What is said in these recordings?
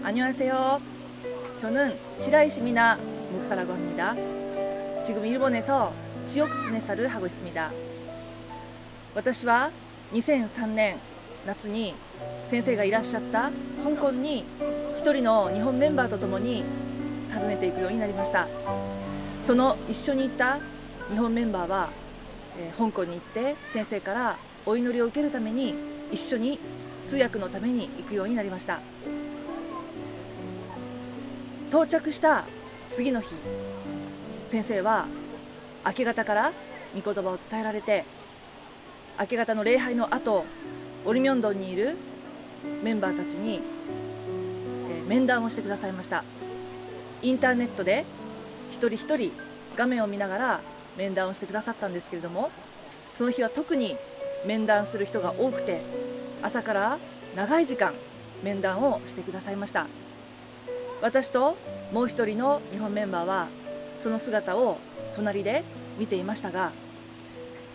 안녕하세요. 저는 실라이시미나 목사라고 합니다. 지금 일본에서 지역 스네사를 하고 있습니다. 私は2003年夏に先生がいらっしゃった香港に一人の日本メンバーとともに訪ねていくようになりました。その一緒に行った日本メンバーは、香港に行って先生からお祈りを受けるために一緒に通訳のために行くようになりました。到着した次の日、先生は明け方から御言葉を伝えられて、明け方の礼拝の後、オリミョンドンにいるメンバーたちに、面談をしてくださいました。インターネットで一人一人画面を見ながら面談をしてくださったんですけれども、その日は特に面談する人が多くて、朝から長い時間面談をしてくださいました。私ともう一人の日本メンバーはその姿を隣で見ていましたが、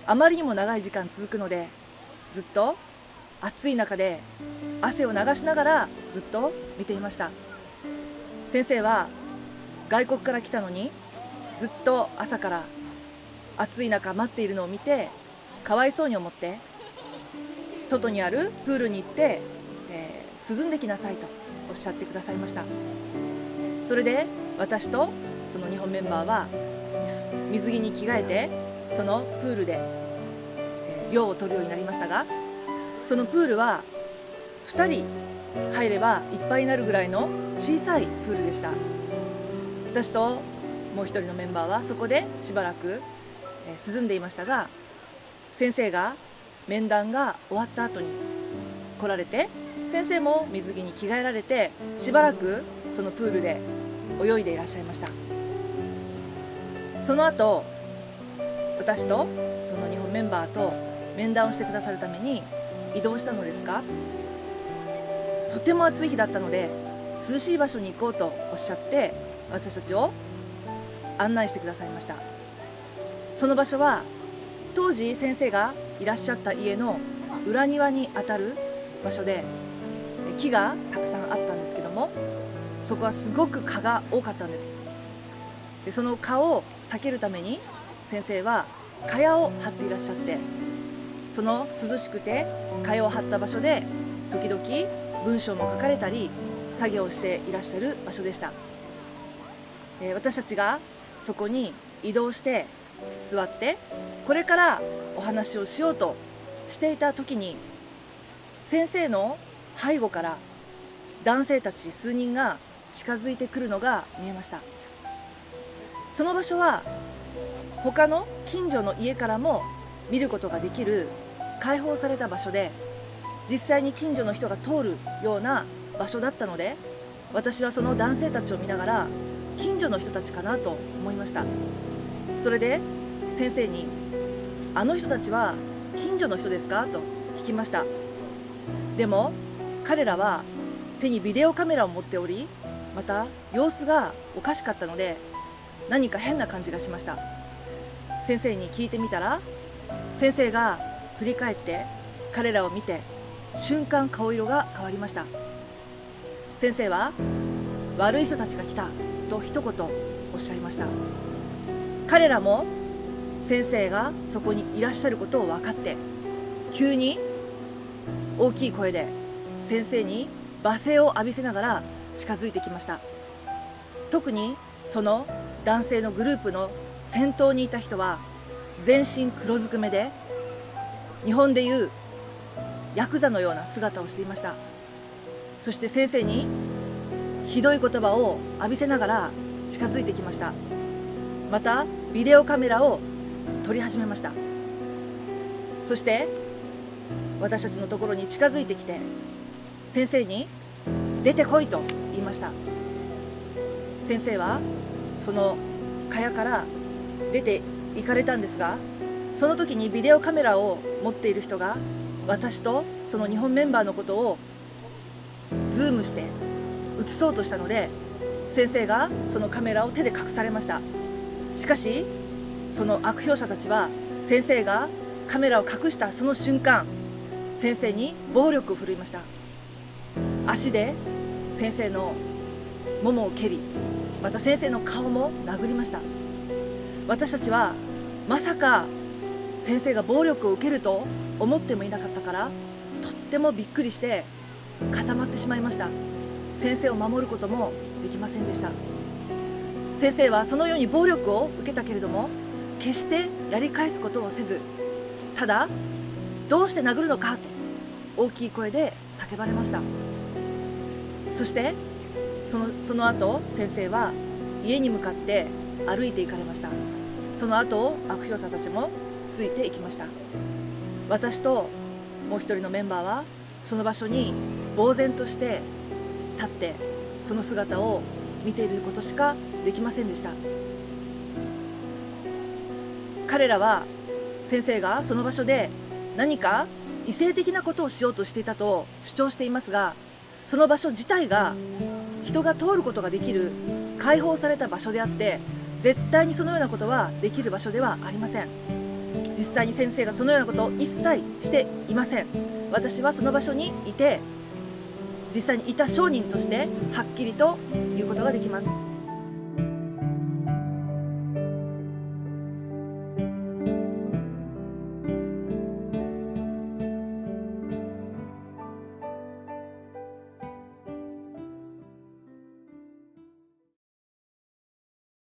あまりにも長い時間続くので、ずっと暑い中で汗を流しながらずっと見ていました。先生は外国から来たのにずっと朝から暑い中待っているのを見て、かわいそうに思って外にあるプールに行って、涼んできなさいとおっしゃってくださいました。それで私とその日本メンバーは水着に着替えてそのプールで涼を取るようになりましたが、そのプールは2人入ればいっぱいになるぐらいの小さいプールでした。私ともう一人のメンバーはそこでしばらく涼んでいましたが、先生が面談が終わった後に来られて、先生も水着に着替えられてしばらくそのプールで泳いでいらっしゃいました。その後、私とその日本メンバーと面談をしてくださるために移動したのですが、とても暑い日だったので涼しい場所に行こうとおっしゃって私たちを案内してくださいました。その場所は当時先生がいらっしゃった家の裏庭にあたる場所で、木がたくさんあったんですけども、そこはすごく蚊が多かったんです。でその蚊を避けるために先生は蚊帳を張っていらっしゃって、その涼しくて蚊帳を張った場所で時々文章も書かれたり作業をしていらっしゃる場所でした。私たちがそこに移動して座ってこれからお話をしようとしていた時に、先生の背後から男性たち数人が近づいてくるのが見えました。その場所は他の近所の家からも見ることができる開放された場所で、実際に近所の人が通るような場所だったので、私はその男性たちを見ながら近所の人たちかなと思いました。それで先生に、あの人たちは近所の人ですかと聞きました。でも彼らは手にビデオカメラを持っており、また様子がおかしかったので何か変な感じがしました。先生に聞いてみたら、先生が振り返って彼らを見て瞬間顔色が変わりました。先生は悪い人たちが来たと一言おっしゃいました。彼らも先生がそこにいらっしゃることを分かって、急に大きい声で先生に罵声を浴びせながら近づいてきました。特にその男性のグループの先頭にいた人は全身黒ずくめで、日本でいうヤクザのような姿をしていました。そして先生にひどい言葉を浴びせながら近づいてきました。またビデオカメラを撮り始めました。そして私たちのところに近づいてきて、先生に出てこいと言いました。先生はその蚊帳から出て行かれたんですが、その時にビデオカメラを持っている人が私とその日本メンバーのことをズームして映そうとしたので、先生がそのカメラを手で隠されました。しかしその悪評者たちは先生がカメラを隠したその瞬間、先生に暴力を振るいました。足で先生のももを蹴り、また先生の顔も殴りました。私たちはまさか先生が暴力を受けると思ってもいなかったから、とってもびっくりして固まってしまいました。先生を守ることもできませんでした。先生はそのように暴力を受けたけれども、決してやり返すことをせず、ただどうして殴るのかと大きい声で叫ばれました。そしてその後、先生は家に向かって歩いて行かれました。その後を悪評者たちもついていきました。私ともう一人のメンバーはその場所に呆然として立って、その姿を見ていることしかできませんでした。彼らは先生がその場所で何か異性的なことをしようとしていたと主張していますが、その場所自体が人が通ることができる開放された場所であって、絶対にそのようなことはできる場所ではありません。実際に先生がそのようなことを一切していません。私はその場所にいて、実際にいた証人としてはっきりと言うことができます。